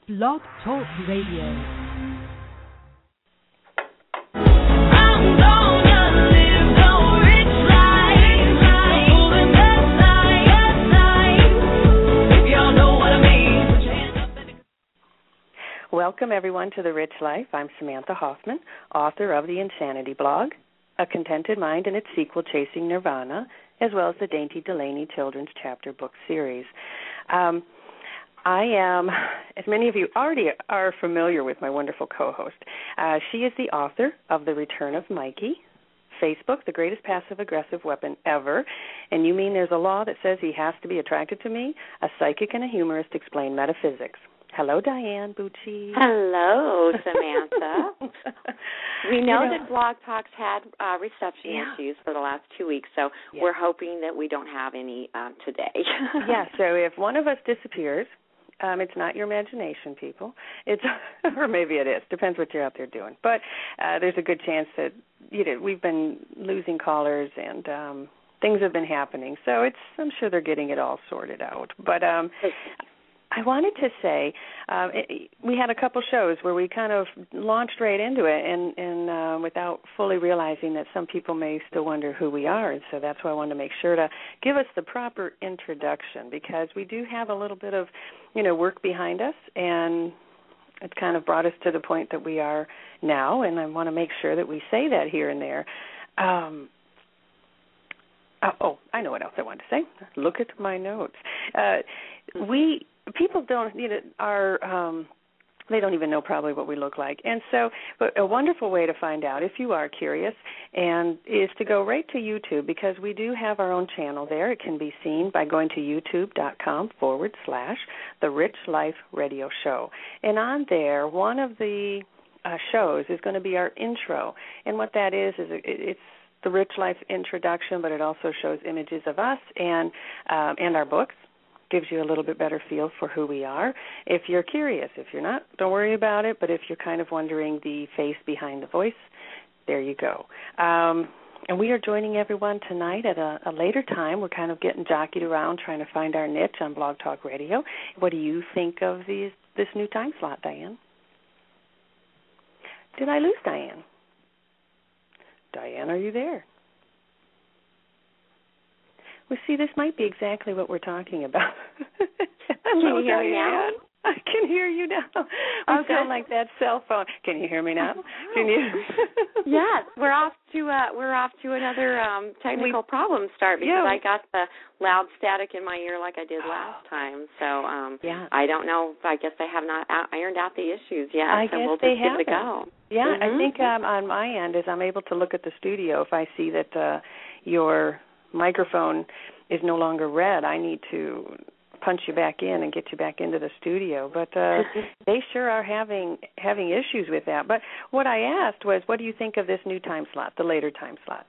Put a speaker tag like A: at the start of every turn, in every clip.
A: Blog Talk Radio.
B: Welcome, everyone, to The Rich Life. I'm Samantha Hoffman, author of the Insanity Blog, A Contented Mind and its sequel, Chasing Nirvana, as well as the Dainty Delaney Children's Chapter Book Series. I am, as many of you already are familiar with my wonderful co-host, she is the author of The Return of Mikey, Facebook, the greatest passive-aggressive weapon ever, and you mean there's a law that says he has to be attracted to me? A psychic and a humorist explain metaphysics. Hello, Diane Bucci.
C: Hello, Samantha. We know that Blog Talk's had reception issues for the last 2 weeks, so we're hoping that we don't have any today.
B: So if one of us disappears, it's not your imagination, people. It's, or maybe it is. Depends what you're out there doing. But there's a good chance that we've been losing callers and things have been happening. So I'm sure they're getting it all sorted out. But I wanted to say we had a couple shows where we kind of launched right into it and without fully realizing that some people may still wonder who we are. And so that's why I wanted to make sure to give us the proper introduction, because we do have a little bit of, work behind us, and it's kind of brought us to the point that we are now, and I want to make sure that we say that here and there. I know what else I wanted to say. Look at my notes. People don't, they don't even know probably what we look like. And so, but a wonderful way to find out, if you are curious, and is to go right to YouTube, because we do have our own channel there. It can be seen by going to youtube.com/The Rich Life Radio Show. And on there, one of the shows is going to be our intro. And what that is it's the Rich Life introduction, but it also shows images of us and our books. Gives you a little bit better feel for who we are. If you're curious, if you're not, don't worry about it. But if you're kind of wondering the face behind the voice, there you go. And we are joining everyone tonight at a later time. We're kind of getting jockeyed around trying to find our niche on Blog Talk Radio. What do you think of this new time slot, Diane? Did I lose Diane? Diane, are you there? Well, see, this might be exactly what we're talking about.
C: Hello, can you hear me now?
B: I can hear you now. We sound like that cell phone. Can you hear me now? Can you?
C: Yes, we're off to another technical problem start, because I got the loud static in my ear like I did last time. So I don't know. I guess they have not ironed out the issues yet.
B: I guess
C: we'll
B: they
C: just give it a go.
B: Yeah, I think on my end, as I'm able to look at the studio, if I see that your microphone is no longer red, I need to punch you back in and get you back into the studio. But they sure are having issues with that. But what I asked was, what do you think of this new time slot, the later time slot?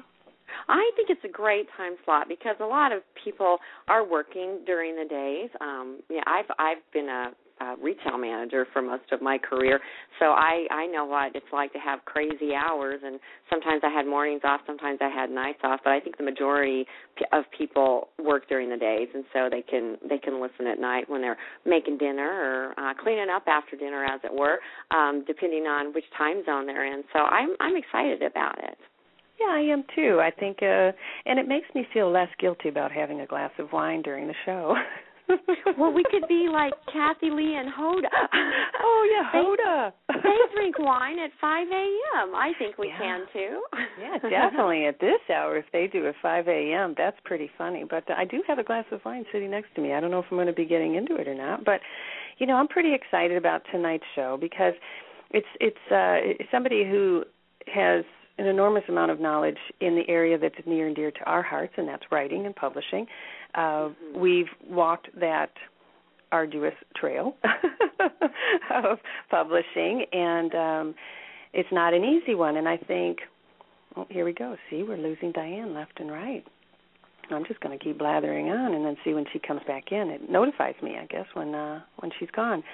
C: I think it's a great time slot because a lot of people are working during the days. I've been a retail manager for most of my career, so I know what it's like to have crazy hours, and sometimes I had mornings off, sometimes I had nights off, but I think the majority of people work during the days, and so they can listen at night when they're making dinner or cleaning up after dinner, as it were, depending on which time zone they're in. So I'm excited about it.
B: Yeah, I am too. I think, and it makes me feel less guilty about having a glass of wine during the show.
C: Well, we could be like Kathy Lee and Hoda.
B: Oh, yeah, Hoda.
C: They drink wine at 5 a.m. I think we can, too.
B: Yeah, definitely at this hour. If they do at 5 a.m., that's pretty funny. But I do have a glass of wine sitting next to me. I don't know if I'm going to be getting into it or not. But, I'm pretty excited about tonight's show because it's somebody who has an enormous amount of knowledge in the area that's near and dear to our hearts, and that's writing and publishing. We've walked that arduous trail of publishing, and it's not an easy one. And I think, here we go. See, we're losing Diane left and right. I'm just going to keep blathering on and then see when she comes back in. It notifies me, I guess, when she's gone.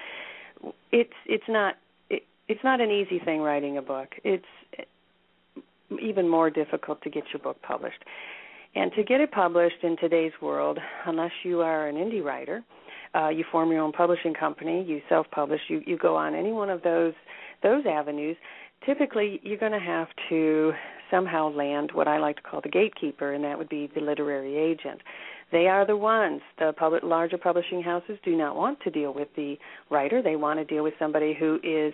B: It's not an easy thing writing a book. It's even more difficult to get your book published. And to get it published in today's world, unless you are an indie writer, you form your own publishing company, you self-publish, you go on any one of those avenues, typically you're going to have to somehow land what I like to call the gatekeeper, and that would be the literary agent. They are the ones. The larger publishing houses do not want to deal with the writer. They want to deal with somebody who is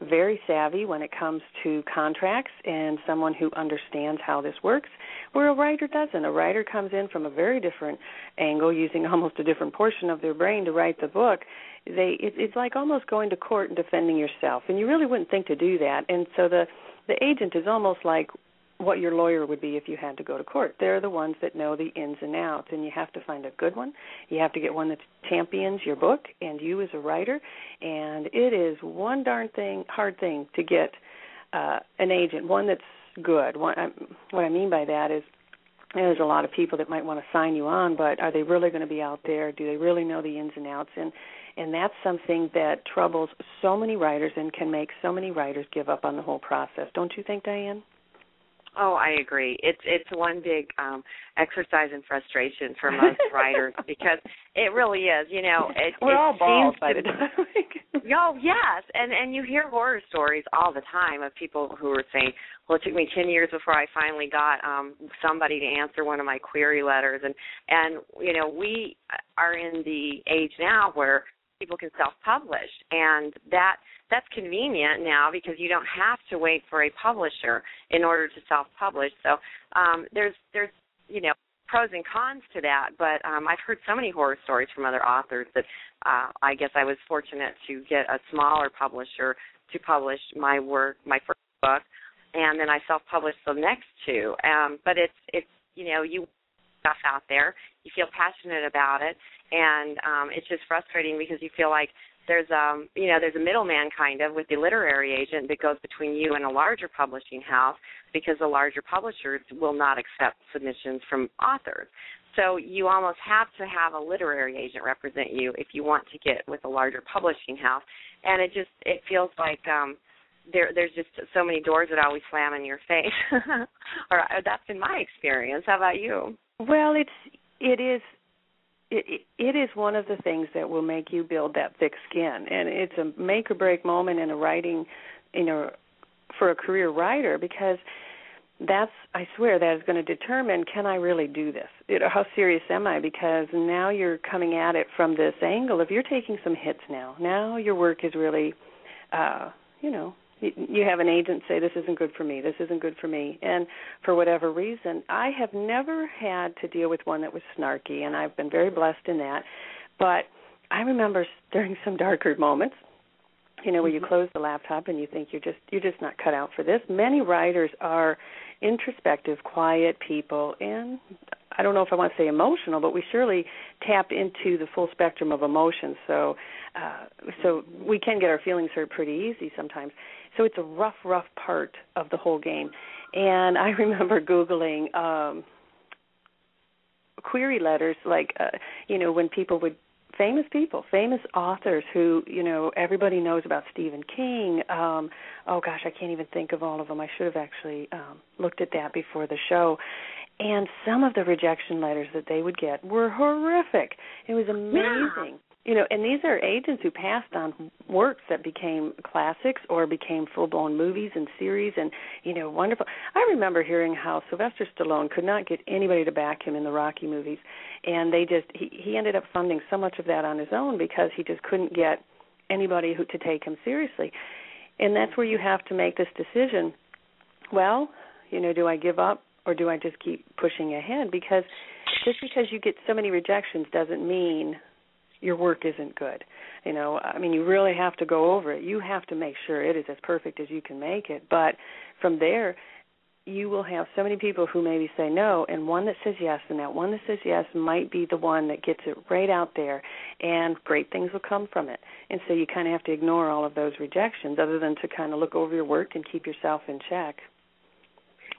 B: very savvy when it comes to contracts and someone who understands how this works, where a writer doesn't. A writer comes in from a very different angle, using almost a different portion of their brain to write the book. It's like almost going to court and defending yourself, and you really wouldn't think to do that. And so the agent is almost like what your lawyer would be if you had to go to court. They're the ones that know the ins and outs, and you have to find a good one. You have to get one that champions your book and you as a writer, and it is one hard thing to get an agent, one that's good. What I mean by that is there's a lot of people that might want to sign you on, but are they really going to be out there? Do they really know the ins and outs? And that's something that troubles so many writers and can make so many writers give up on the whole process. Don't you think, Diane?
C: Oh, I agree. It's one big exercise in frustration for most writers, because it really is. You know,
B: we're all balls by the time.
C: Oh, yes, and you hear horror stories all the time of people who are saying, well, it took me 10 years before I finally got somebody to answer one of my query letters, and you know, we are in the age now where people can self-publish, and that's convenient now because you don't have to wait for a publisher in order to self-publish. So there's you know, pros and cons to that, but I've heard so many horror stories from other authors that I guess I was fortunate to get a smaller publisher to publish my work, my first book, and then I self-published the next two. But it's you know, you stuff out there, you feel passionate about it, and it's just frustrating because you feel like there's a middleman kind of with the literary agent that goes between you and a larger publishing house, because the larger publishers will not accept submissions from authors. So you almost have to have a literary agent represent you if you want to get with a larger publishing house. And it feels like there's just so many doors that always slam in your face. Or that's been my experience. How about you?
B: Well, it is one of the things that will make you build that thick skin, and it's a make or break moment in a writing, for a career writer, because I swear that is going to determine, can I really do this? How serious am I? Because now you're coming at it from this angle. If you're taking some hits now your work is really, you have an agent say, this isn't good for me, this isn't good for me. And for whatever reason, I have never had to deal with one that was snarky, and I've been very blessed in that. But I remember during some darker moments, where you close the laptop and you think you're just not cut out for this. Many writers are introspective, quiet people, and I don't know if I want to say emotional, but we surely tap into the full spectrum of emotions. So we can get our feelings hurt pretty easy sometimes. So it's a rough part of the whole game. And I remember Googling query letters, like, when people would, famous authors who, everybody knows about Stephen King. I can't even think of all of them. I should have actually looked at that before the show. And some of the rejection letters that they would get were horrific. It was amazing. And these are agents who passed on works that became classics or became full-blown movies and series and, wonderful. I remember hearing how Sylvester Stallone could not get anybody to back him in the Rocky movies, and he ended up funding so much of that on his own because he just couldn't get anybody to take him seriously. And that's where you have to make this decision. Well, do I give up or do I just keep pushing ahead? Because just because you get so many rejections doesn't mean your work isn't good. You really have to go over it. You have to make sure it is as perfect as you can make it. But from there, you will have so many people who maybe say no, and one that says yes, and that one that says yes might be the one that gets it right out there, and great things will come from it. And so you kind of have to ignore all of those rejections other than to kind of look over your work and keep yourself in check.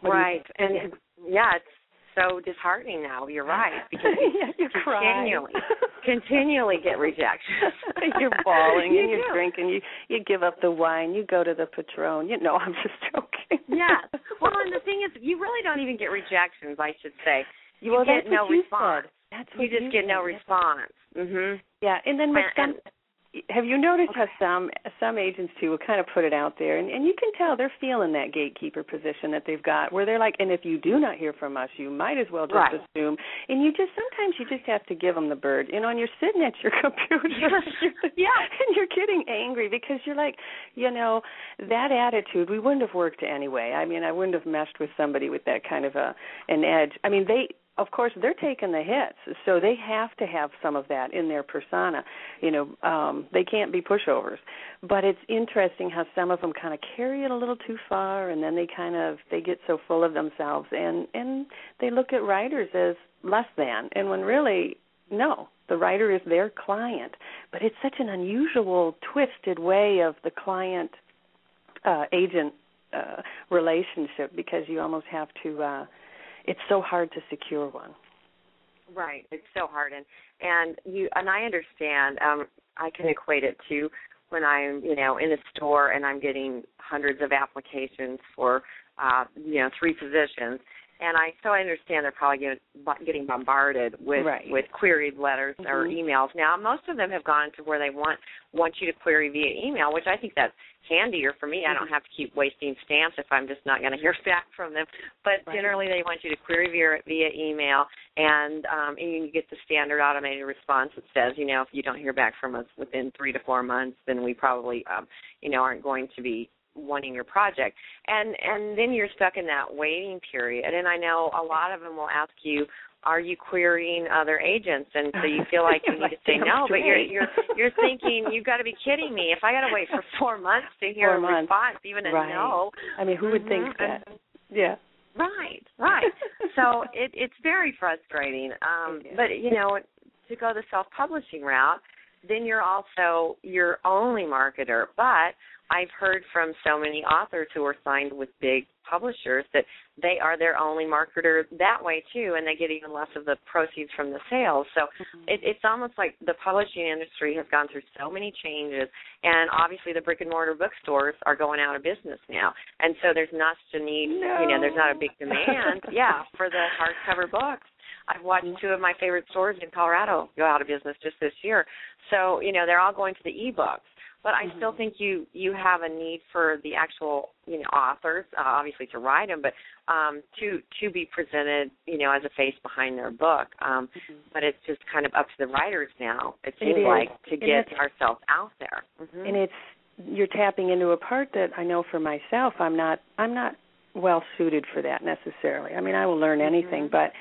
C: Right. And, it's so disheartening now. You're right, because you continually get rejections.
B: You're bawling and you're drinking. You give up the wine. You go to the Patron. I'm just joking.
C: Yes. Well, and the thing is, you really don't even get rejections, I should say. You
B: get
C: no response.
B: That's
C: you just get no response.
B: Yeah, and then with have you noticed how some agents too will kind of put it out there, and you can tell they're feeling that gatekeeper position that they've got, where they're like, and if you do not hear from us, you might as well just assume. And sometimes you just have to give them the bird, and you're sitting at your computer, and you're getting angry because you're like, that attitude, we wouldn't have worked anyway. I mean, I wouldn't have meshed with somebody with that kind of an edge. I mean, of course, they're taking the hits, so they have to have some of that in their persona. They can't be pushovers. But it's interesting how some of them kind of carry it a little too far, and then they get so full of themselves, and they look at writers as less than. And when really, no, the writer is their client. But it's such an unusual, twisted way of the client-agent relationship, because you almost have to... it's so hard to secure one.
C: Right, it's so hard, and I understand. I can equate it to when I'm in the store and I'm getting hundreds of applications for 3 positions, and I understand they're probably getting bombarded with queried letters or emails. Now, most of them have gone to where they want you to query via email, which I think that's handier for me. I don't have to keep wasting stamps if I'm just not going to hear back from them. But generally, they want you to query via email, and you get the standard automated response that says, if you don't hear back from us within 3 to 4 months, then we probably, aren't going to be wanting your project. And then you're stuck in that waiting period. And I know a lot of them will ask you, are you querying other agents? And so you feel like you need to say no, but you're thinking, you've got to be kidding me. If I got to wait for 4 months to hear a response, even a no.
B: I mean, who would think that? Yeah.
C: Right. So it's very frustrating. But, to go the self-publishing route, then you're also your only marketer. But I've heard from so many authors who are signed with big publishers that they are their only marketer that way too, and they get even less of the proceeds from the sales. So it's almost like the publishing industry has gone through so many changes, and obviously the brick and mortar bookstores are going out of business now, and so there's not such a need. There's not a big demand, for the hardcover books. I've watched 2 of my favorite stores in Colorado go out of business just this year. So they're all going to the e-books. But I still think you have a need for the actual authors, obviously to write them, but to be presented as a face behind their book. But it's just kind of up to the writers now. It seems like to get ourselves out there.
B: And you're tapping into a part that I know for myself I'm not well suited for that necessarily. I mean, I will learn anything, but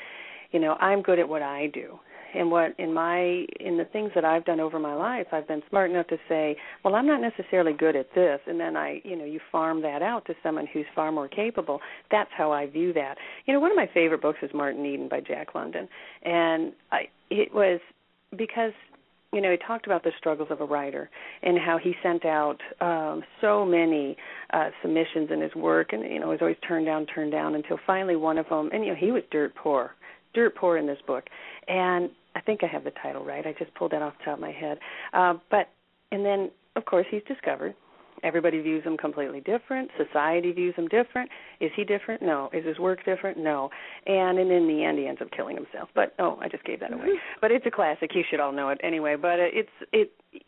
B: I'm good at what I do. And in the things that I've done over my life, I've been smart enough to say, well, I'm not necessarily good at this, and then you farm that out to someone who's far more capable. That's how I view that. One of my favorite books is Martin Eden by Jack London, and it was because he talked about the struggles of a writer and how he sent out so many submissions in his work, and was always turned down until finally one of them, and he was dirt poor in this book, and I think I have the title right. I just pulled that off the top of my head. And then, of course, he's discovered. Everybody views him completely different. Society views him different. Is he different? No. Is his work different? No. And in the end, he ends up killing himself. But, I just gave that away. But it's a classic. You should all know it anyway. But it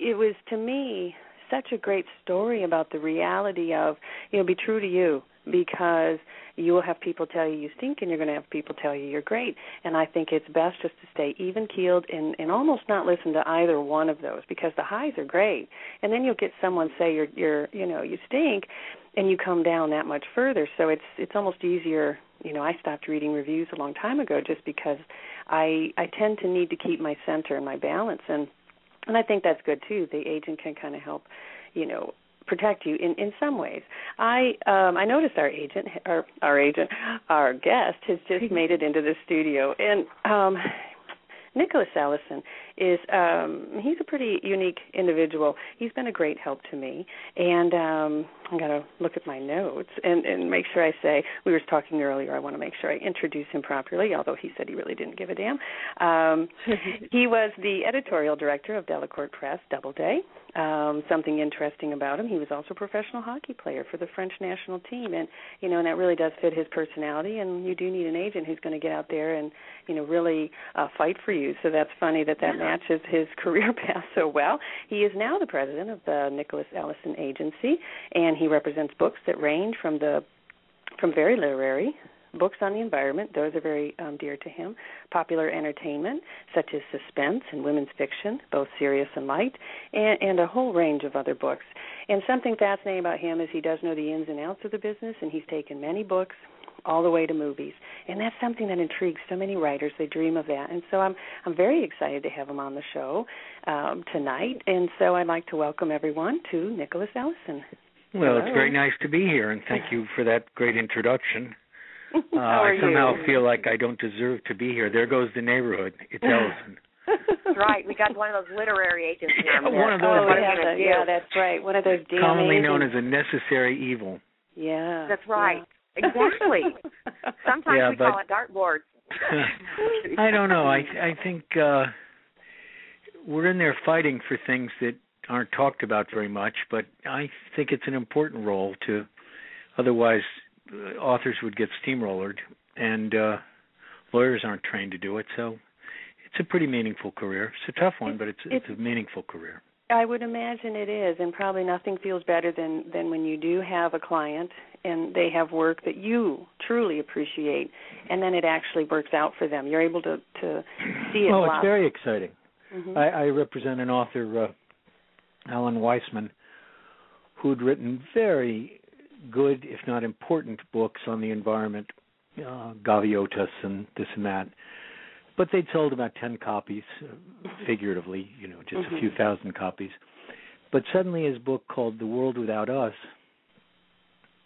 B: was, to me, such a great story about the reality of, be true to you, because you will have people tell you stink, and you're going to have people tell you you're great. And I think it's best just to stay even-keeled and almost not listen to either one of those, because the highs are great. And then you'll get someone say you stink, and you come down that much further. So it's almost easier. I stopped reading reviews a long time ago just because I tend to need to keep my center and my balance, and I think that's good too. The agent can kind of help, protect you in some ways. I noticed our guest has just made it into the studio, and Nicholas Ellison is he's a pretty unique individual. He's been a great help to me, and I'm going to look at my notes and make sure I say, we were talking earlier, I want to make sure I introduce him properly, although he said he really didn't give a damn. He was the editorial director of Delacorte Press, Doubleday. Something interesting about him, he was also a professional hockey player for the French national team, and and that really does fit his personality, and you do need an agent who's going to get out there and really fight for you reviews, so that's funny that matches his career path so well. He is now the president of the Nicholas Ellison Agency, and he represents books that range from very literary books on the environment, those are very dear to him, popular entertainment, such as suspense and women's fiction, both serious and light, and a whole range of other books. And something fascinating about him is he does know the ins and outs of the business, and he's taken many books all the way to movies. And that's something that intrigues so many writers. They dream of that. And so I'm very excited to have him on the show tonight. And so I'd like to welcome everyone to Nicholas Ellison.
D: Well,
B: Hello.
D: It's very nice to be here, and thank you for that great introduction.
B: How are
D: I somehow
B: you?
D: feel like I don't deserve to be here. There goes the neighborhood. It's Ellison.
E: That's right. We got one of those literary agents now.
D: One of those.
B: Yeah, that's right. One of those damn
D: commonly
B: agents.
D: known as a necessary evil.
B: Yeah.
E: That's right. Yeah. Exactly. Sometimes we call it dartboards.
D: I don't know. I think we're in there fighting for things that aren't talked about very much, but I think it's an important role to, otherwise authors would get steamrollered, and lawyers aren't trained to do it, so it's a pretty meaningful career. It's a tough one, but it's a meaningful career.
B: I would imagine it is, and probably nothing feels better than when you do have a client and they have work that you truly appreciate, and then it actually works out for them. You're able to see it.
D: Oh, it's very exciting.
B: Mm-hmm.
D: I represent an author, Alan Weissman, who'd written very good, if not important, books on the environment, Gaviotas and this and that. But they'd sold about 10 copies, figuratively, just a few thousand copies. But suddenly his book called The World Without Us,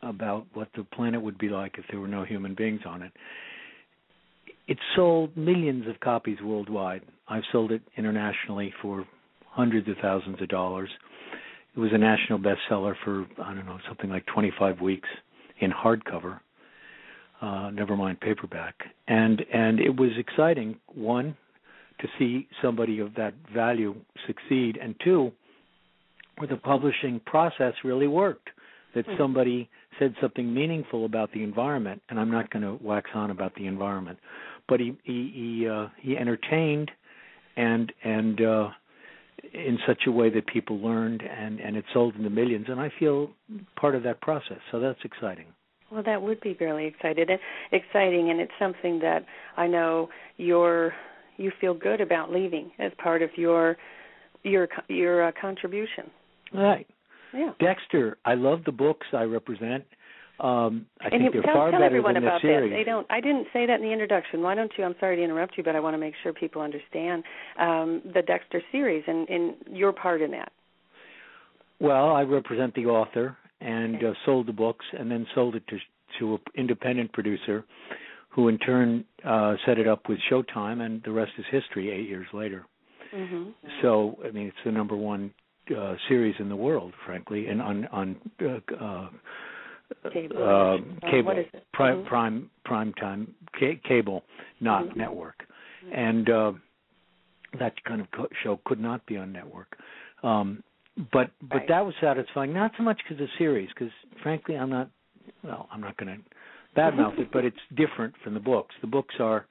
D: about what the planet would be like if there were no human beings on it, it sold millions of copies worldwide. I've sold it internationally for hundreds of thousands of dollars. It was a national bestseller for, something like 25 weeks in hardcover, never mind paperback. And it was exciting, one, to see somebody of that value succeed, and two, where the publishing process really worked, that somebody said something meaningful about the environment, and I'm not going to wax on about the environment, but he entertained and in such a way that people learned, and it sold in the millions, and I feel part of that process, so that's exciting.
B: Well, that would be really exciting, and it's something that I know you feel good about leaving as part of your contribution.
D: Right.
B: Yeah.
D: Dexter, I love the books I represent. I think they're
B: tell
D: far better
B: everyone
D: than the
B: about
D: series.
B: That. I didn't say that in the introduction. Why don't you? I'm sorry to interrupt you, but I want to make sure people understand the Dexter series and your part in that.
D: Well, I represent the author and sold the books, and then sold it to an independent producer, who in turn set it up with Showtime, and the rest is history 8 years later. Mm-hmm. So, it's the number one series in the world, frankly, and on cable,
B: what is it?
D: prime time cable, not network, and that kind of show could not be on network. But that was satisfying, not so much because of the series, because frankly I'm not going to badmouth it, but it's different from the books. The books are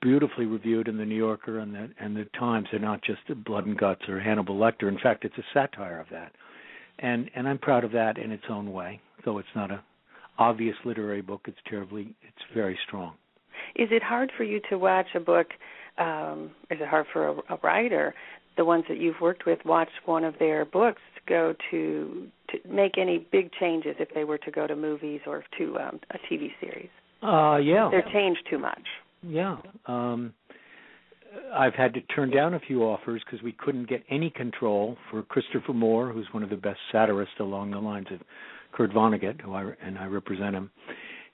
D: beautifully reviewed in the New Yorker and the Times. They're not just Blood and Guts or Hannibal Lecter. In fact, it's a satire of that. And I'm proud of that in its own way. Though it's not an obvious literary book, it's very strong.
B: Is it hard for you to watch a book? Is it hard for a writer, the ones that you've worked with, watch one of their books go to make any big changes if they were to go to movies or to a TV series?
D: Yeah.
B: They're changed too much.
D: Yeah. I've had to turn down a few offers because we couldn't get any control for Christopher Moore, who's one of the best satirists along the lines of Kurt Vonnegut, and I represent him.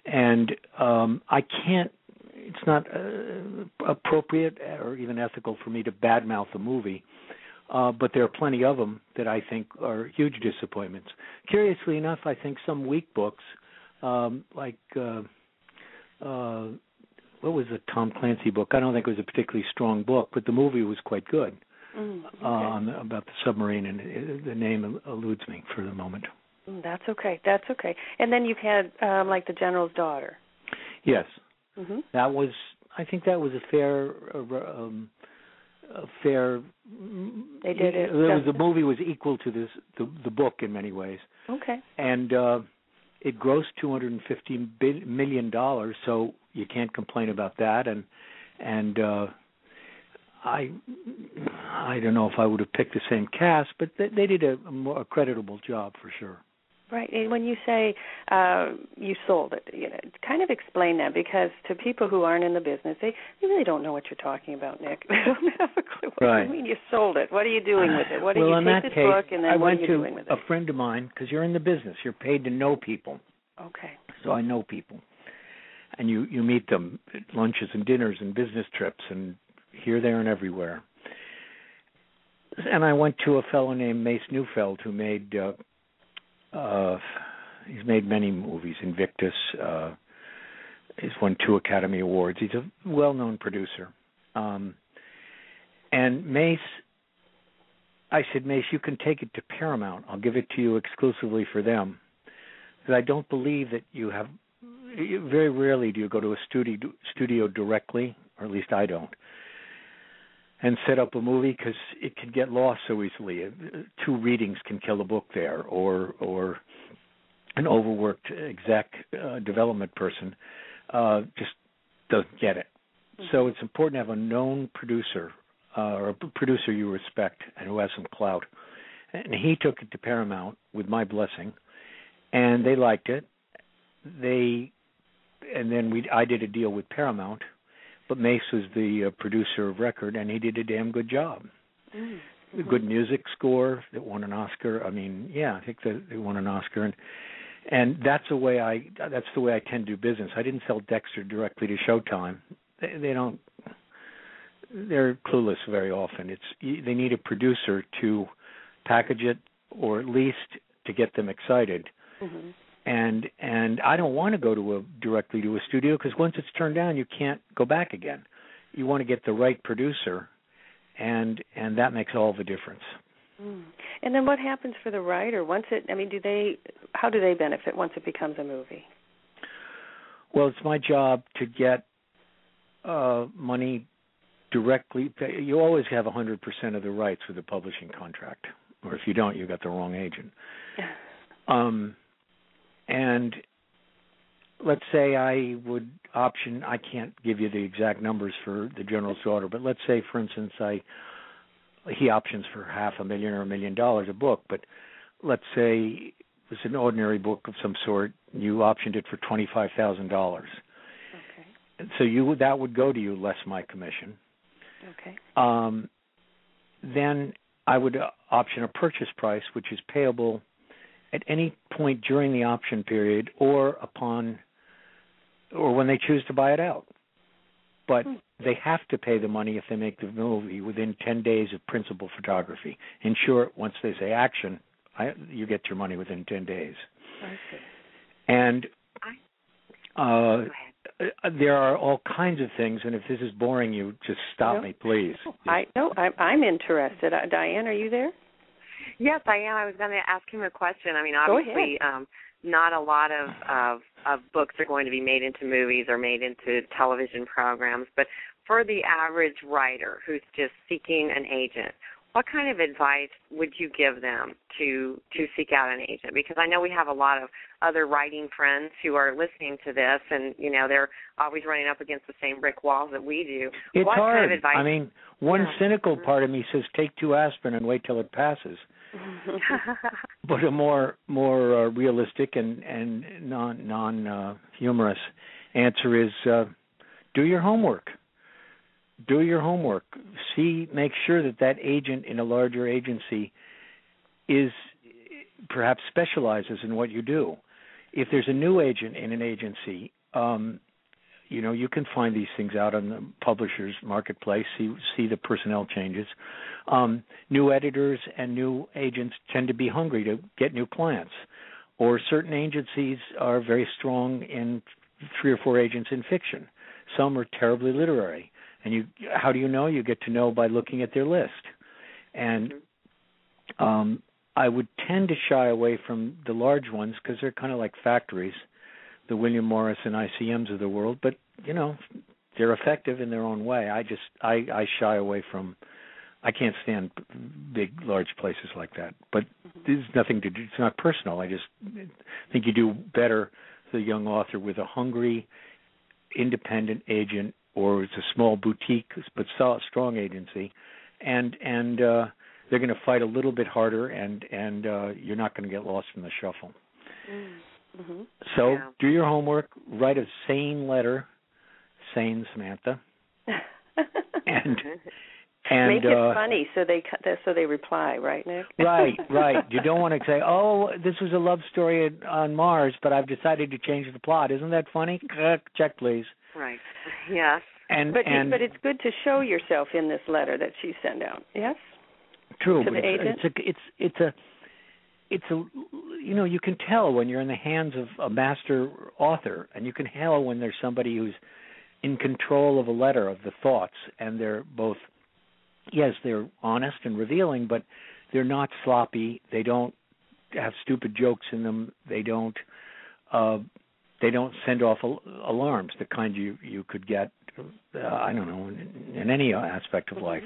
D: And I can't, it's not appropriate or even ethical for me to badmouth a movie, but there are plenty of them that I think are huge disappointments. Curiously enough, I think some weak books, what was the Tom Clancy book? I don't think it was a particularly strong book, but the movie was quite good. About the submarine, and the name eludes me for the moment.
B: That's okay. And then you've had like The General's Daughter.
D: Yes.
B: Mm-hmm.
D: That was I think that was a fair.
B: They did it.
D: The movie was equal to the book in many ways.
B: Okay.
D: And it grossed $250 million, so you can't complain about that. And I don't know if I would have picked the same cast, but they did a creditable job for sure.
B: Right. And when you say you sold it, kind of explain that, because to people who aren't in the business, they really don't know what you're talking about, Nick. They don't have a clue. What do you mean you sold it? What are you doing with it? What do you take this book and then what are you doing with it?
D: I went to a friend of mine, because you're in the business. You're paid to know people.
B: Okay.
D: So I know people. And you meet them at lunches and dinners and business trips and here, there, and everywhere. And I went to a fellow named Mace Neufeld who made... he's made many movies. Invictus. He's won 2 Academy Awards. He's a well-known producer. And Mace, I said, Mace, you can take it to Paramount. I'll give it to you exclusively for them. Because I don't believe that you have. Very rarely do you go to a studio directly, or at least I don't, and set up a movie, because it can get lost so easily. 2 readings can kill a book there, or an overworked exec development person just doesn't get it. Mm-hmm. So it's important to have a known producer, or a producer you respect and who has some clout. And he took it to Paramount with my blessing, and they liked it. I did a deal with Paramount. But Mace was the producer of record, and he did a damn good job. Mm-hmm. Good music score that won an Oscar. I mean, I think that they won an Oscar, and that's the way I tend to do business. I didn't sell Dexter directly to Showtime. They don't. They're clueless very often. They need a producer to package it, or at least to get them excited. Mm-hmm. And I don't want to go directly to a studio, because once it's turned down, you can't go back again. You want to get the right producer, and that makes all the difference.
B: Mm. And then what happens for the writer once it? I mean, how do they benefit once it becomes a movie?
D: Well, it's my job to get money directly. You always have 100% of the rights with a publishing contract, or if you don't, you got the wrong agent. And let's say I would option, I can't give you the exact numbers for The General's Daughter, but let's say, for instance, he options for $500,000 or $1 million a book, but let's say it was an ordinary book of some sort, you optioned it for $25,000. Okay. And so that would go to you less my commission.
B: Okay.
D: Then I would option a purchase price, which is payable at any point during the option period, or when they choose to buy it out. But they have to pay the money if they make the movie within 10 days of principal photography. In short, once they say action, you get your money within 10 days.
B: I see.
D: And there are all kinds of things, and if this is boring you, just stop me, please.
B: I'm interested. Diane, are you there?
E: Yes, I am. I was going to ask him a question. I mean, obviously, not a lot of books are going to be made into movies or made into television programs, but for the average writer who's just seeking an agent, what kind of advice would you give them to seek out an agent? Because I know we have a lot of other writing friends who are listening to this, and, they're always running up against the same brick walls that we do.
D: It's
E: what
D: hard.
E: Kind of advice?
D: I mean, one cynical part of me says take 2 aspirin and wait till it passes. But a more realistic and non-humorous answer is do your homework. Do your homework. Make sure that agent in a larger agency is perhaps specializes in what you do. If there's a new agent in an agency, you can find these things out on the publisher's marketplace, see the personnel changes. New editors and new agents tend to be hungry to get new clients. Or certain agencies are very strong in 3 or 4 agents in fiction. Some are terribly literary. And how do you know? You get to know by looking at their list. And I would tend to shy away from the large ones because they're kind of like factories, the William Morris and ICMs of the world. But, they're effective in their own way. I shy away from. I can't stand big, large places like that. But there's nothing to do. It's not personal. I just think you do better as a young author with a hungry, independent agent, or it's a small boutique but strong agency, and they're going to fight a little bit harder, and you're not going to get lost in the shuffle.
B: Mm-hmm.
D: So do your homework. Write a sane letter, sane Samantha, and
B: make it funny so they reply, right, Nick?
D: Right. You don't want to say, "Oh, this was a love story on Mars, but I've decided to change the plot." Isn't that funny? Check, please.
E: Right. Yes.
B: But it's good to show yourself in this letter that she sent out. Yes.
D: True.
B: To the agent.
D: It's a you can tell when you're in the hands of a master author, and you can tell when there's somebody who's in control of a letter, of the thoughts, and they're both. Yes, they're honest and revealing, but they're not sloppy. They don't have stupid jokes in them. They don't send off alarms, the kind you could get, I don't know, in any aspect of life.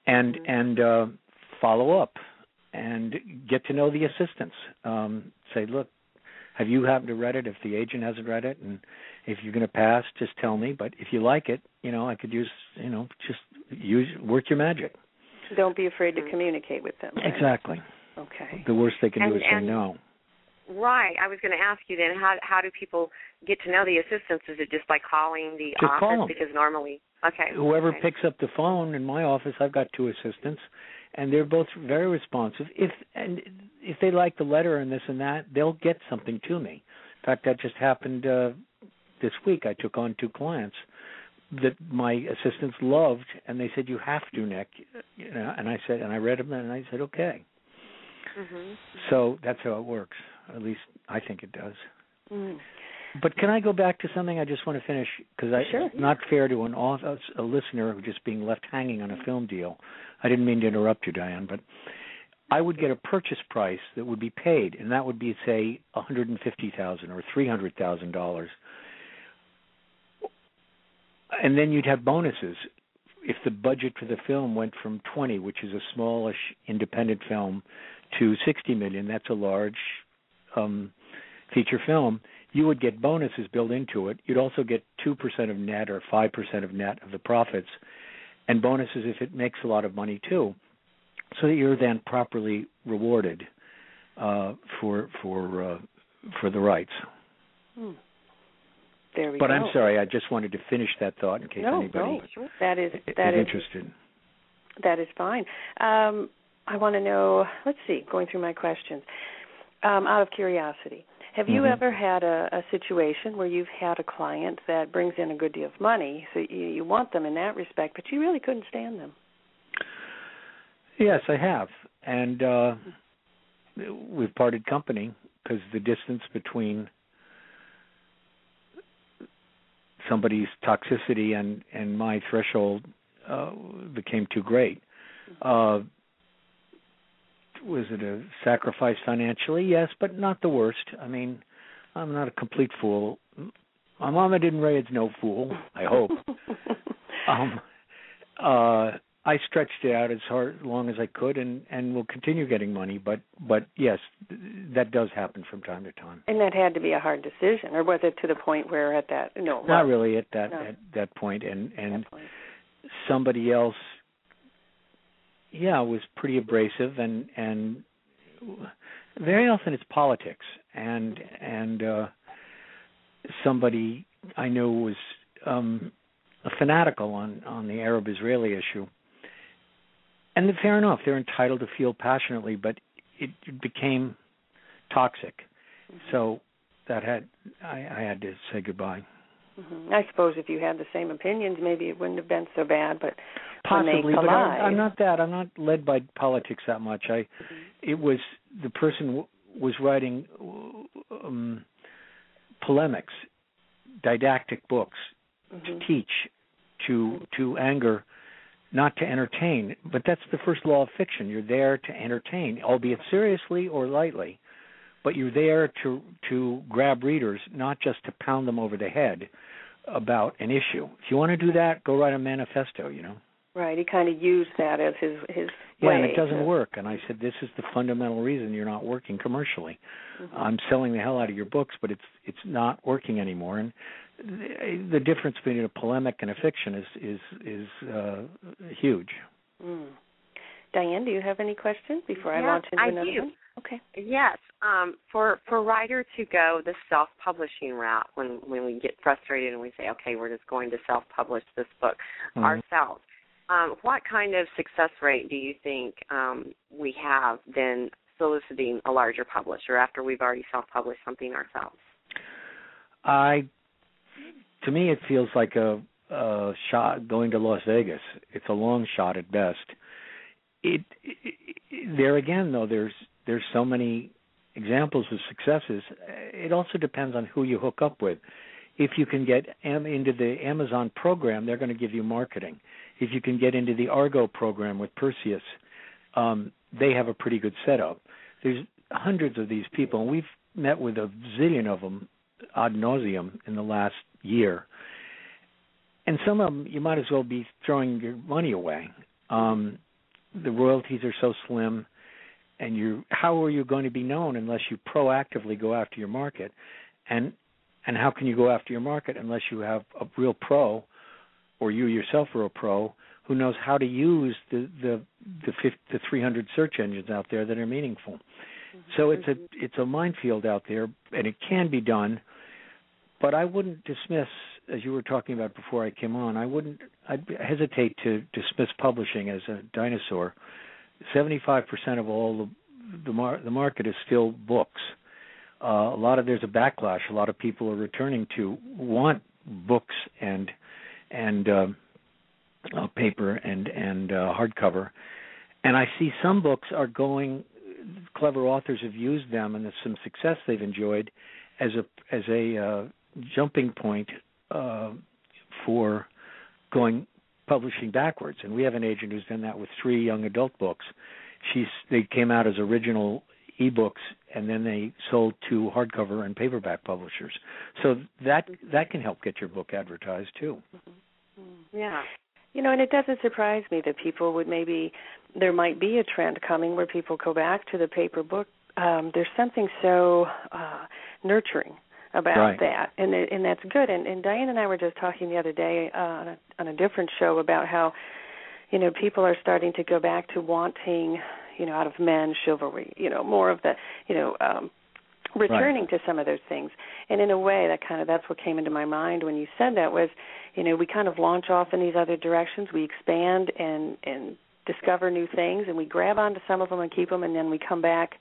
D: And follow up and get to know the assistants. Say, look, have you happened to read it? If the agent hasn't read it, and if you're going to pass, just tell me. But if you like it, I could use, just work your magic.
B: Don't be afraid to communicate with them. Right?
D: Exactly.
B: Okay.
D: The worst they can do is say no.
E: Right. I was going to ask you then, how do people get to know the assistants? Is it just by calling the
D: just
E: office?
D: Call them.
E: Because normally,
D: whoever picks up the phone in my office, I've got 2 assistants, and they're both very responsive. If they like the letter and this and that, they'll get something to me. In fact, that just happened this week. I took on 2 clients that my assistants loved, and they said, "You have to, Nick." And I said, and I read them, and I said, "Okay."
E: Mm-hmm.
D: So that's how it works. At least I think it does.
B: Mm.
D: But can I go back to something? I just want to finish, because it's not fair to a listener who's just being left hanging on a film deal. I didn't mean to interrupt you, Diane, but I would get a purchase price that would be paid, and that would be, say, $150,000 or $300,000. And then you'd have bonuses. If the budget for the film went from 20, which is a smallish independent film, to 60 million, that's a large feature film, you would get bonuses built into it. You'd also get 2% of net or 5% of net of the profits, and bonuses if it makes a lot of money too, so that you're then properly rewarded for the rights.
B: There we
D: go.
B: But
D: I'm sorry, I just wanted to finish that thought in case anybody is interested.
B: That is fine. I want to know, let's see, going through my questions. Out of curiosity, have you ever had a situation where you've had a client that brings in a good deal of money, so you want them in that respect, but you really couldn't stand them?
D: Yes, I have. And we've parted company because the distance between somebody's toxicity and my threshold became too great. Was it a sacrifice financially? Yes, but not the worst. I mean, I'm not a complete fool. My mama didn't raise no fool, I hope. I stretched it out as long as I could, and will continue getting money. But yes, that does happen from time to time.
B: And that had to be a hard decision, or was it to the point where at that? No,
D: not really at that point. And
B: that point.
D: Somebody else, was pretty abrasive, and very often it's politics. And somebody I know was a fanatical on the Arab-Israeli issue. And fair enough, they're entitled to feel passionately, but it became toxic. So I had to say goodbye.
B: I suppose if you had the same opinions, maybe it wouldn't have been so bad. But
D: possibly,
B: but
D: I'm not that. I'm not led by politics that much. It was the person was writing polemics, didactic books to teach, to anger. Not to entertain, but that's the first law of fiction. You're there to entertain, albeit seriously or lightly, but you're there to grab readers, not just to pound them over the head about an issue. If you want to do that, go write a manifesto,
B: Right. He kind of used that as his
D: yeah,
B: way.
D: and it doesn't work. And I said, this is the fundamental reason you're not working commercially. Mm-hmm. I'm selling the hell out of your books, but it's not working anymore. And the difference between a polemic and a fiction is huge.
B: Mm. Diane, do you have any questions before I launch into another one? Okay.
E: Yes. For a writer to go the self-publishing route, when we get frustrated and we say, okay, we're just going to self-publish this book ourselves, what kind of success rate do you think we have then soliciting a larger publisher after we've already self-published something ourselves?
D: To me, it feels like a shot going to Las Vegas. It's a long shot at best. There again, though, there's so many examples of successes. It also depends on who you hook up with. If you can get into the Amazon program, they're going to give you marketing. If you can get into the Argo program with Perseus, they have a pretty good setup. There's hundreds of these people, and we've met with a zillion of them ad nauseum in the last year. And some of them, you might as well be throwing your money away. The royalties are so slim, and how are you going to be known unless you proactively go after your market? And how can you go after your market unless you have a real pro, or you yourself are a pro, who knows how to use the 300 search engines out there that are meaningful? Mm-hmm. So it's a minefield out there, and it can be done. But I wouldn't dismiss, as you were talking about before I came on, I'd hesitate to dismiss publishing as a dinosaur. 75% of all the market is still books. There's a backlash. A lot of people are returning to want books and paper and hardcover. And I see some books are going. Clever authors have used them, and there's some success they've enjoyed as a jumping point for publishing backwards. And we have an agent who's done that with 3 young adult books. They came out as original ebooks, and then they sold to hardcover and paperback publishers. So that can help get your book advertised too.
B: Yeah. And it doesn't surprise me that people there might be a trend coming where people go back to the paper book. There's something so nurturing about that, and that's good. And Diane and I were just talking the other day on a different show about how, people are starting to go back to wanting, out of men chivalry, more of the, returning to some of those things. And in a way, that's what came into my mind when you said that was, we kind of launch off in these other directions. We expand and discover new things, and we grab onto some of them and keep them, and then we come back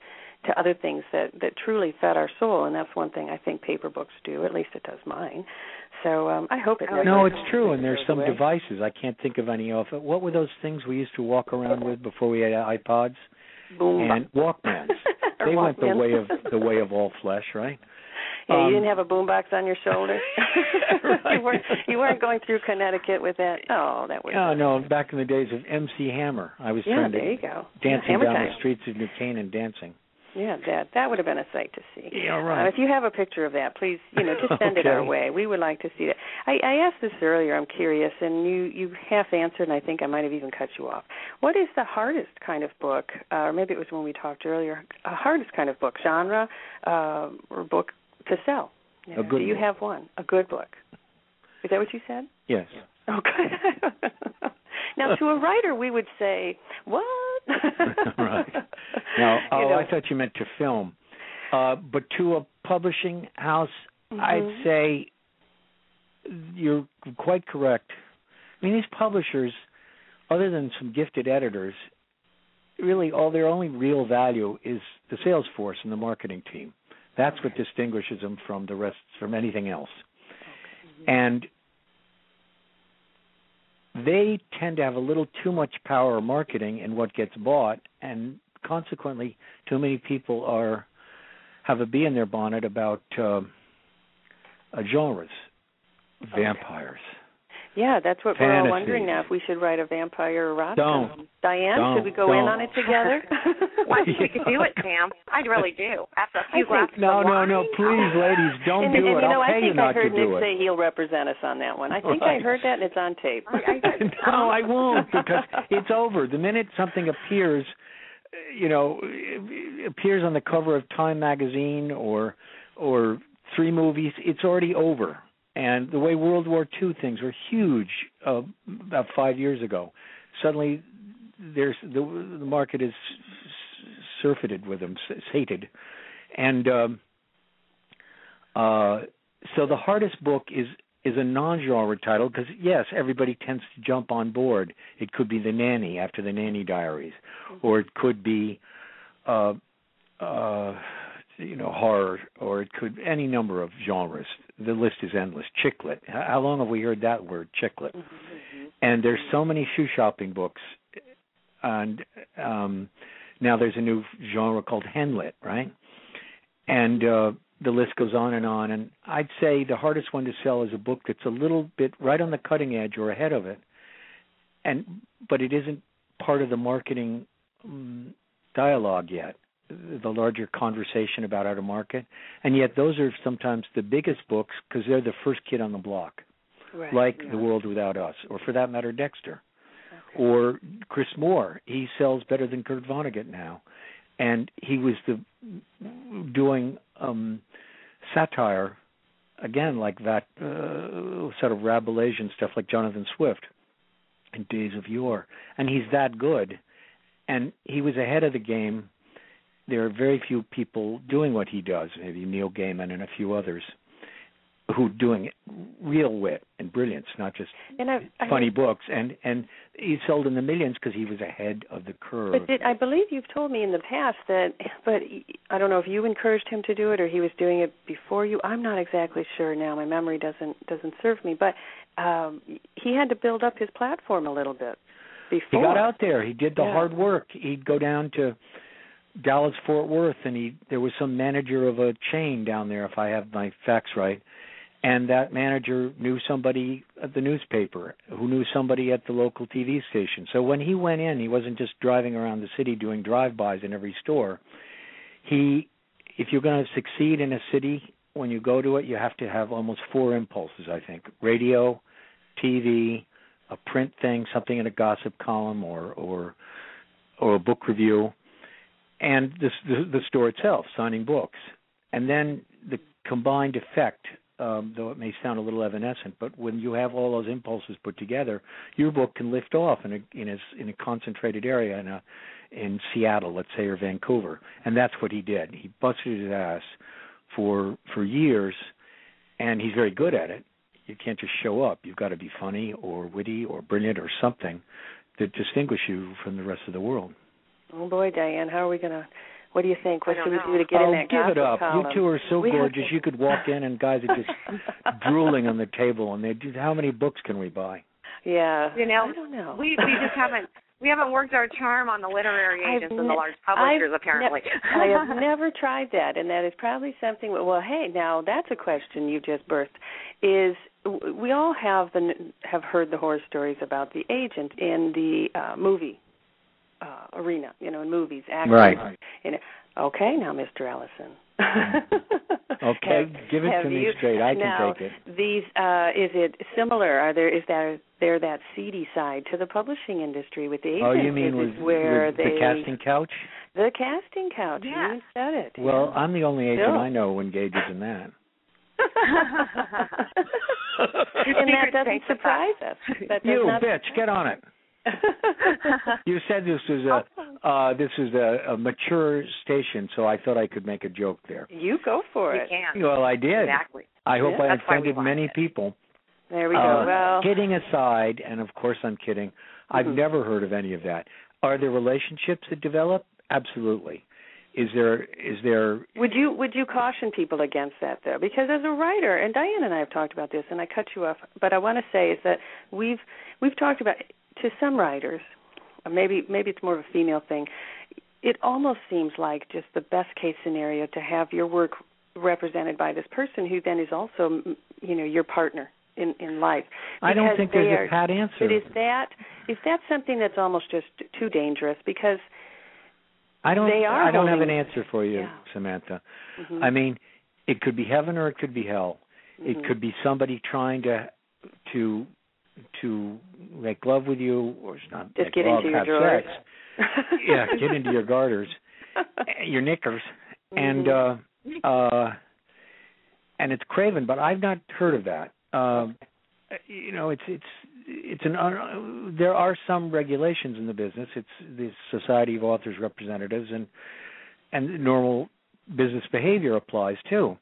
B: to other things that truly fed our soul, and that's one thing I think paper books do. At least it does mine. So I hope it never.
D: No, it's true, and there's some devices. I can't think of any of it. What were those things we used to walk around with before we had iPods? And Walkmans. They went the way of all flesh, right?
B: Yeah, you didn't have a boombox on your shoulder.
D: Right.
B: you weren't going through Connecticut with that. Oh, that would.
D: Oh no, back in the days of MC Hammer, I was trying to
B: there you go.
D: dancing down the streets of New Canaan dancing.
B: Yeah, that would have been a sight to see.
D: Yeah, right.
B: If you have a picture of that, please, just send it our way. We would like to see that. I asked this earlier. I'm curious, and you half answered, and I think I might have even cut you off. What is the hardest kind of book, or maybe it was when we talked earlier, hardest kind of book, genre, or book to sell? Do you have one? A good book. Is that what you said?
D: Yes.
B: Okay. Now, to a writer, we would say, what?
D: Right. Now, I thought you meant to film. But to a publishing house, I'd say you're quite correct. I mean, these publishers, other than some gifted editors, really their only real value is the sales force and the marketing team. That's what distinguishes them from the rest, from anything else. Okay. And they tend to have a little too much power marketing in what gets bought, and consequently, too many people have a bee in their bonnet about genres, vampires.
B: Yeah, that's what we're all wondering now, if we should write a vampire erotica. Diane, should we go in on it together?
E: I think we could do it, Sam. I really do. After a few glasses of
D: wine. No, please, ladies, don't do it. I'll pay you not to do it.
B: I think I heard Nick say he'll represent us on that one. I think I heard that, and it's on tape.
D: No, I won't, because it's over. The minute something appears, appears on the cover of Time magazine or 3 movies, it's already over. And the way World War II things were huge about 5 years ago, suddenly the market is surfeited with them, sated. And so the hardest book is a non-genre title because, yes, everybody tends to jump on board. It could be The Nanny after The Nanny Diaries, or it could be horror, or it could any number of genres. The list is endless. Chick lit. How long have we heard that word, chick lit? Mm-hmm. And there's so many shoe shopping books, and now there's a new genre called hen lit, right? And the list goes on. And I'd say the hardest one to sell is a book that's a little bit right on the cutting edge or ahead of it, but it isn't part of the marketing dialogue yet, the larger conversation about how to market. And yet those are sometimes the biggest books because they're the first kid on the block, right, like The World Without Us, or for that matter, Dexter. Okay. Or Chris Moore. He sells better than Kurt Vonnegut now. And he was doing satire, again, like that sort of Rabelaisian stuff like Jonathan Swift in Days of Yore. And he's that good. And he was ahead of the game. There are very few people doing what he does, maybe Neil Gaiman and a few others, who are doing real wit and brilliance, not just funny books. And he sold in the millions because he was ahead of the curve.
B: But I believe you've told me in the past but I don't know if you encouraged him to do it or he was doing it before you. I'm not exactly sure now. My memory doesn't serve me. But he had to build up his platform a little bit before.
D: He got out there. He did the hard work. He'd go down to Dallas, Fort Worth, and there was some manager of a chain down there, if I have my facts right, and that manager knew somebody at the newspaper who knew somebody at the local TV station. So when he went in, he wasn't just driving around the city doing drive-bys in every store. If you're going to succeed in a city, when you go to it, you have to have almost 4 impulses, I think: radio, TV, a print thing, something in a gossip column or a book review, and the store itself, signing books. And then the combined effect, though it may sound a little evanescent, but when you have all those impulses put together, your book can lift off in a concentrated area in Seattle, let's say, or Vancouver. And that's what he did. He busted his ass for years, and he's very good at it. You can't just show up. You've got to be funny or witty or brilliant or something that distinguish you from the rest of the world.
B: Oh, boy, Diane, what do you think? What should we do to get in that
D: give it up.
B: Column?
D: You two are so gorgeous. You could walk in and guys are just drooling on the table, and how many books can we buy?
B: Yeah.
E: I don't know. We just haven't worked our charm on the literary agents and the large publishers, apparently.
B: I have never tried that, and that is probably something. Well, hey, now that's a question you just birthed. Is we all have heard the horror stories about the agent in the movie arena, in movies, acting.
D: Right.
B: Okay, now, Mr. Ellison.
D: Okay, give it to me straight. I can take it.
B: These, is it similar? Is there that seedy side to the publishing industry with the agents?
D: Oh, you mean with the casting couch?
B: The casting couch.
E: Yeah.
B: You said it.
D: Well, I'm the only agent I know who engages in that.
B: And that doesn't surprise us.
D: Bitch, get on it. You said this was a mature station, so I thought I could make a joke there.
B: You go for it.
E: You can.
D: Well, I did.
E: Exactly.
D: I hope I offended many people.
B: There we go. Well,
D: kidding aside, and of course I'm kidding, I've never heard of any of that. Are there relationships that develop? Absolutely. Is there? Would
B: you caution people against that, though? Because as a writer, and Diane and I have talked about this, and I cut you off, but I want to say is that we've talked about, to some writers, maybe it's more of a female thing, it almost seems like just the best case scenario to have your work represented by this person who then is also, your partner in life.
D: I don't think there's a pat answer.
B: But is that something that's almost just too dangerous? Because
D: I don't have an answer for you,
B: yeah.
D: Samantha.
B: Mm-hmm.
D: I mean, it could be heaven or it could be hell. Mm-hmm. It could be somebody trying to make love with you, or not
B: just
D: make
B: get
D: love,
B: into your
D: have
B: drawers.
D: sex. Yeah, get into your garters, your knickers,
B: mm-hmm.
D: and it's craven. But I've not heard of that. There are some regulations in the business. It's the Society of Authors Representatives, and normal business behavior applies too,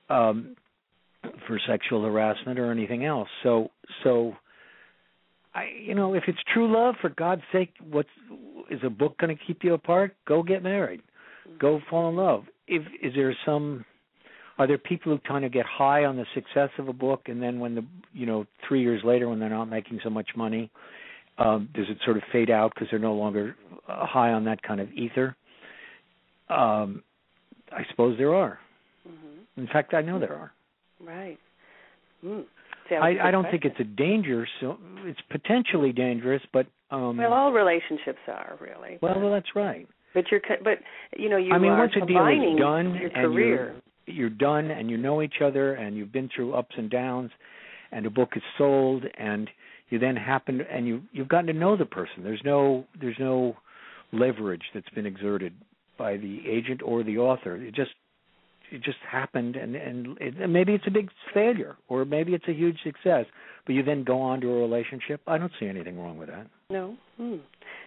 D: for sexual harassment or anything else. So if it's true love, for God's sake, is a book going to keep you apart? Go get married. Go fall in love. Are there people who kind of get high on the success of a book, and then when 3 years later, when they're not making so much money, does it sort of fade out because they're no longer high on that kind of ether? I suppose there are. Mm-hmm. In fact, I know there are.
B: Right.
D: I don't think it's a danger. So it's potentially dangerous, but
B: all relationships are really.
D: Well, that's right.
B: But you are
D: once a deal is done
B: your
D: and
B: career.
D: You're done, and you know each other, and you've been through ups and downs, and a book is sold, and you then you've gotten to know the person. There's no leverage that's been exerted by the agent or the author. It just happened, and maybe it's a big failure, or maybe it's a huge success, but you then go on to a relationship. I don't see anything wrong with that.
B: No.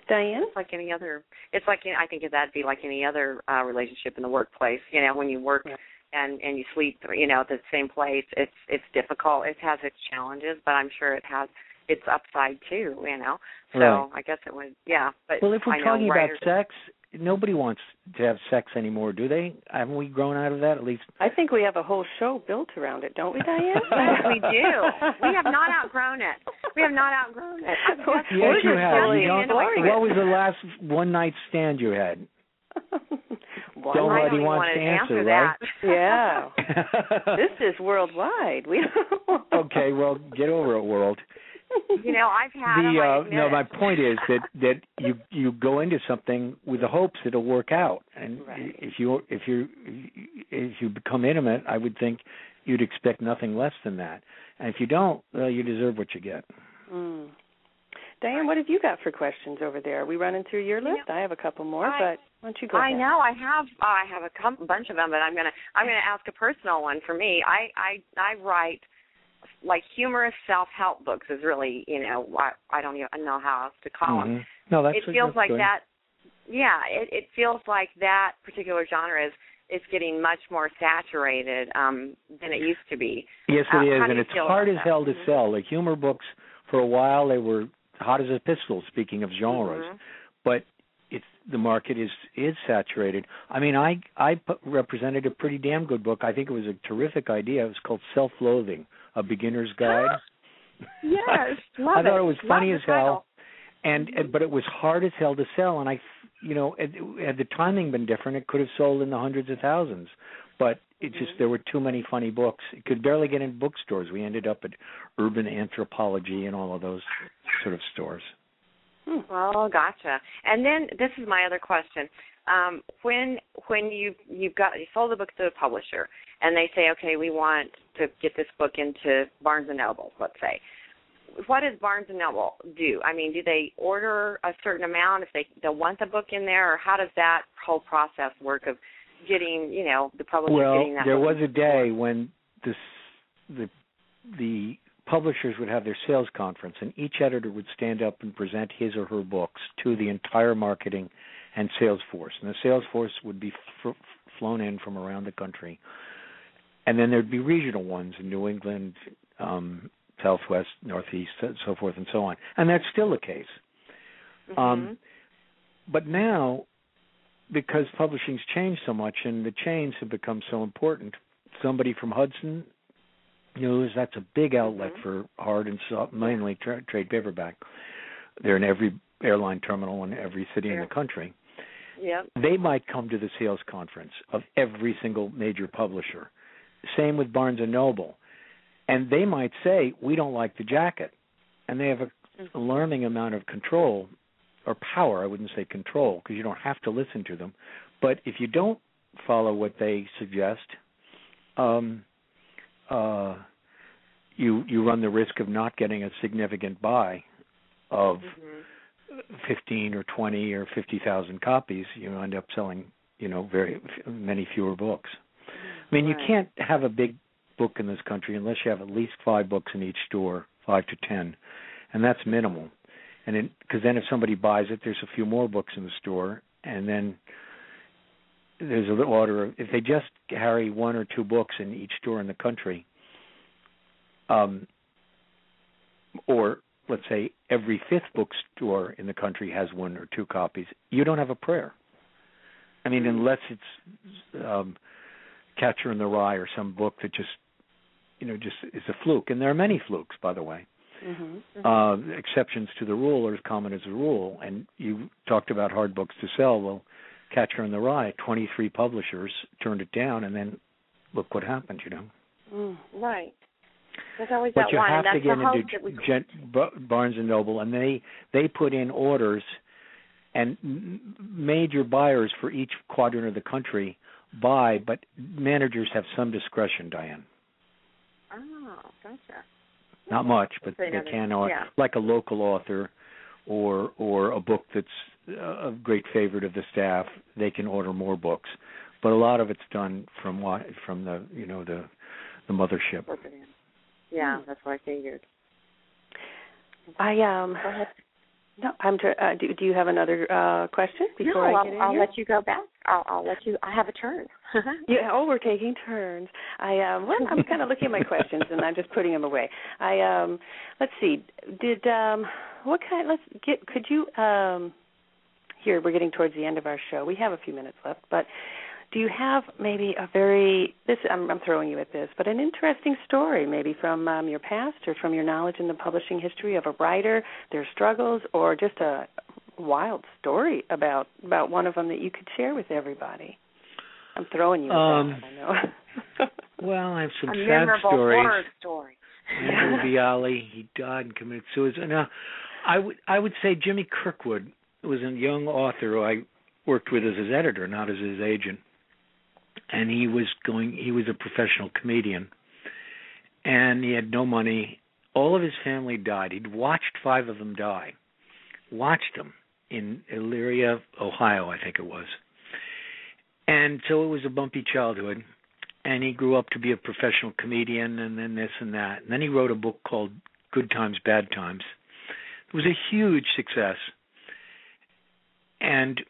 B: Diane?
E: It's like any other. I think that'd be like any other relationship in the workplace. When you work and you sleep, at the same place, it's difficult. It has its challenges, but I'm sure it has its upside too. So
D: right.
E: I guess it would. Yeah. But
D: well, if we're talking about sex, nobody wants to have sex anymore, do they? Haven't we grown out of that at least?
B: I think we have a whole show built around it, don't we, Diane?
E: Yes, we do. We have not outgrown it.
D: Yes, you have. What was the last one-night stand you had? Nobody wants to answer
E: that.
B: Right? Yeah. This is worldwide.
D: Okay, well, get over it, world.
E: I've had
D: my point is that you go into something with the hopes that it'll work out, and
B: right.
D: if you become intimate, I would think you'd expect nothing less than that, and if you don't, you deserve what you get.
B: Diane, what have you got for questions over there? Are we running through your list? I have a couple more, but why don't you go ahead?
E: I know I have a bunch of them, but I'm gonna ask a personal one for me. I write like humorous self-help books is really, I don't even know how else to call them.
D: No, it
E: feels like
D: good.
E: that. Yeah, it feels like that particular genre is getting much more saturated than it used to be.
D: Yes, it is, and it's hard as hell to sell. The humor books, for a while, they were hot as a pistol, speaking of genres, but the market is saturated. I mean, I represented a pretty damn good book. I think it was a terrific idea. It was called Self-Loathing, A Beginner's Guide.
E: Yes,
D: I thought it was funny as hell, but it was hard as hell to sell. And had the timing been different, it could have sold in the hundreds of thousands. But it just there were too many funny books. It could barely get in bookstores. We ended up at Urban Anthropology and all of those sort of stores.
E: Well, gotcha. And then this is my other question. When you sold the book to a publisher and they say, okay, we want to get this book into Barnes & Noble, let's say, what does Barnes & Noble do? I mean, do they order a certain amount if they want the book in there, or how does that whole process work of getting, the publisher getting that book?
D: Well, there was a day when the publishers would have their sales conference, and each editor would stand up and present his or her books to the entire marketing and sales force. And the sales force would be flown in from around the country. And then there'd be regional ones in New England, Southwest, Northeast, so forth and so on. And that's still the case. But now, because publishing's changed so much and the chains have become so important, somebody from Hudson News, that's a big outlet for hard and soft, mainly trade paperback. They're in every airline terminal in every city in the country.
E: Yep.
D: They might come to the sales conference of every single major publisher. Same with Barnes & Noble. And they might say, we don't like the jacket. And they have a alarming amount of control, or power, I wouldn't say control, because you don't have to listen to them. But if you don't follow what they suggest, you run the risk of not getting a significant buy of 15 or 20 or 50,000 copies. You end up selling, very many fewer books. I mean, you can't have a big book in this country unless you have at least 5 books in each store, 5 to 10, and that's minimal. And because then if somebody buys it, there's a few more books in the store, and then there's a little order of, if they just carry 1 or 2 books in each store in the country, or let's say every 5th bookstore in the country has 1 or 2 copies, you don't have a prayer. I mean, unless it's Catcher in the Rye or some book that just is a fluke. And there are many flukes, by the way. Exceptions to the rule are as common as the rule. And you talked about hard books to sell. Well, Catcher in the Rye, 23 publishers turned it down, and then look what happened,
E: Right. There's always
D: but
E: that
D: you
E: one,
D: have
E: and
D: to
E: that's
D: get into Barnes & Noble, and they put in orders, and major buyers for each quadrant of the country buy, but managers have some discretion, Diane.
E: Oh, gotcha.
D: Not much, but they can, like a local author or a book that's a great favorite of the staff, they can order more books. But a lot of it's done from the the mothership.
E: Yeah, that's what I figured.
B: Go ahead. No, do you have another question before I get in
E: I'll
B: here?
E: let you go back. I'll let you. I have a turn.
B: We're taking turns. I'm kind of looking at my questions and I'm just putting them away. Let's see. Could you? Here, we're getting towards the end of our show. We have a few minutes left, but do you have maybe I'm throwing you at this, but an interesting story maybe from your past or from your knowledge in the publishing history of a writer, their struggles, or just a wild story about one of them that you could share with everybody? I'm throwing you at that, I know.
D: Well, I have some
E: sad
D: memorable
E: stories.
D: Horror story. Andrew Viale, he died and committed suicide. Now, I would say Jimmy Kirkwood was a young author who I worked with as his editor, not as his agent. And he was a professional comedian, and he had no money. All of his family died. He'd watched 5 of them die. Watched them in Elyria, Ohio, I think it was. And so it was a bumpy childhood. And he grew up to be a professional comedian, and then this and that. And then he wrote a book called Good Times, Bad Times. It was a huge success. And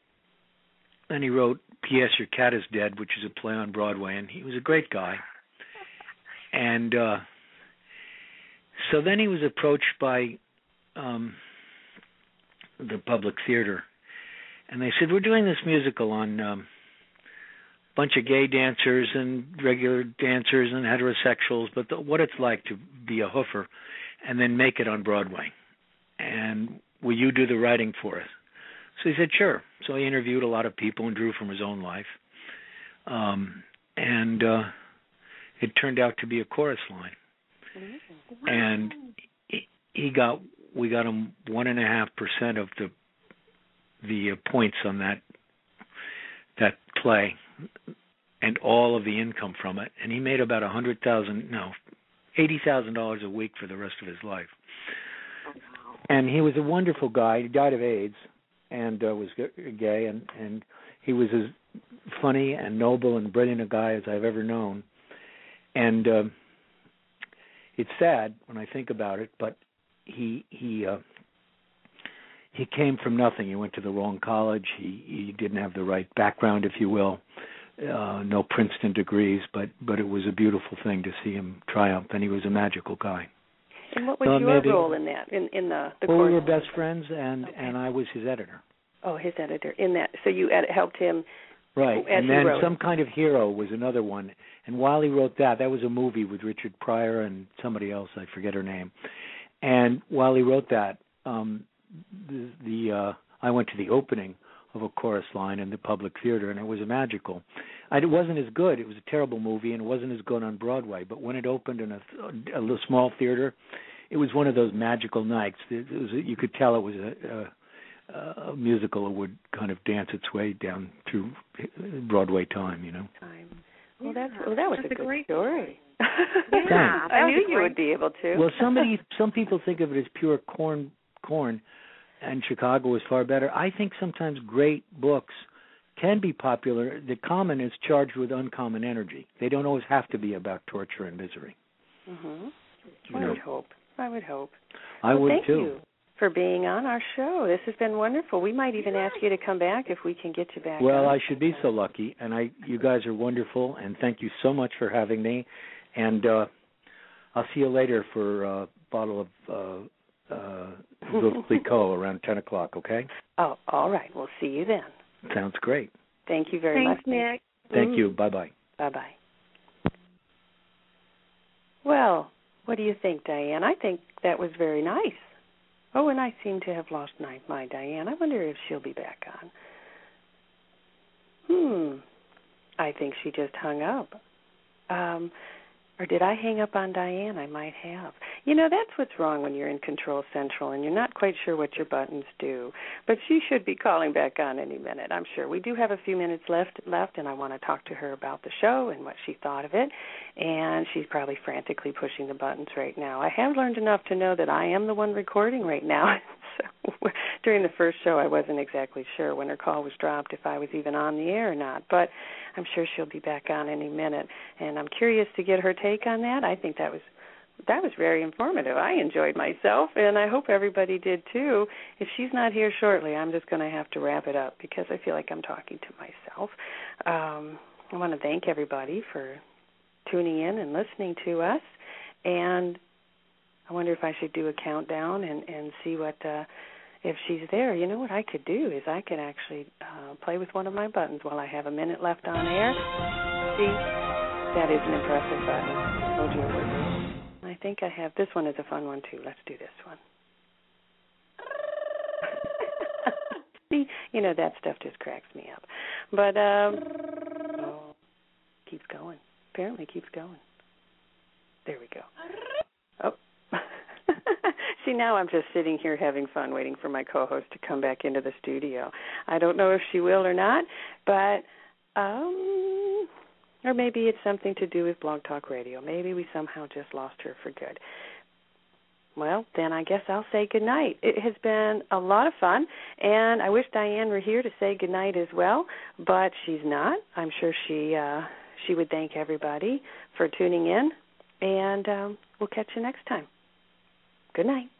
D: then he wrote P.S. Your Cat is Dead, which is a play on Broadway, and he was a great guy. And so then he was approached by the Public Theater, and they said, we're doing this musical on a bunch of gay dancers and regular dancers and heterosexuals, but what it's like to be a hoofer and then make it on Broadway. And will you do the writing for us? So he said, sure. So he interviewed a lot of people and drew from his own life. And it turned out to be a chorus line. Wow. And we got him 1.5% of the points on that play and all of the income from it. And he made about $80,000 a week for the rest of his life. And he was a wonderful guy. He died of AIDS. And was gay, and he was as funny and noble and brilliant a guy as I've ever known. And it's sad when I think about it, but he came from nothing. He went to the wrong college. He didn't have the right background, if you will. No Princeton degrees, but it was a beautiful thing to see him triumph, and he was a magical guy.
B: And what was your role in that? In the
D: well, we were best friends, and I was his editor.
B: Oh, his editor in that. So you helped him.
D: Right, and then Some Kind of Hero was another one. And while he wrote that was a movie with Richard Pryor and somebody else, I forget her name. And while he wrote that, I went to the opening of a chorus line in the Public Theater, and it was magical. It wasn't as good. It was a terrible movie, and it wasn't as good on Broadway. But when it opened in a little small theater, it was one of those magical nights. You could tell it was a musical that would kind of dance its way down through Broadway time, you know.
B: Well, that was a good story.
E: Yeah,
B: I knew you would be able to.
D: Well, some people think of it as pure corn, and Chicago is far better. I think sometimes great books can be popular. The common is charged with uncommon energy. They don't always have to be about torture and misery.
B: Mm-hmm. I would hope. I would too.
D: Thank
B: you for being on our show. This has been wonderful. We might even ask you to come back if we can get you back.
D: Well, I should be so lucky, and you guys are wonderful, and thank you so much for having me. And I'll see you later for a bottle of Clicquot around 10 o'clock, okay?
B: Oh, all right. We'll see you then.
D: Sounds great.
B: Thank you very much.
E: Thanks, Nick.
D: Thank you. Bye-bye.
B: Bye-bye. Well, what do you think, Diane? I think that was very nice. Oh, and I seem to have lost my Diane. I wonder if she'll be back on. I think she just hung up. Or did I hang up on Diane? I might have. You know, that's what's wrong when you're in Control Central and you're not quite sure what your buttons do. But she should be calling back on any minute, I'm sure. We do have a few minutes left, and I want to talk to her about the show and what she thought of it. And she's probably frantically pushing the buttons right now. I have learned enough to know that I am the one recording right now. So during the first show, I wasn't exactly sure when her call was dropped if I was even on the air or not. But I'm sure she'll be back on any minute. And I'm curious to get her take on that. I think that was very informative. I enjoyed myself, and I hope everybody did too. If she's not here shortly, I'm just going to have to wrap it up because I feel like I'm talking to myself. I want to thank everybody for tuning in and listening to us, and I wonder if I should do a countdown and see what if she's there. You know what I could do is I could actually play with one of my buttons while I have a minute left on air. See, that is an impressive button. I told you it would be. I think I have. This one is a fun one, too. Let's do this one. See, you know, that stuff just cracks me up. But, keeps going. Apparently keeps going. There we go. Oh. See, now I'm just sitting here having fun waiting for my co-host to come back into the studio. I don't know if she will or not, but, or maybe it's something to do with Blog Talk Radio. Maybe we somehow just lost her for good. Well, then I guess I'll say goodnight. It has been a lot of fun, and I wish Diane were here to say goodnight as well, but she's not. I'm sure she would thank everybody for tuning in, and we'll catch you next time. Good night.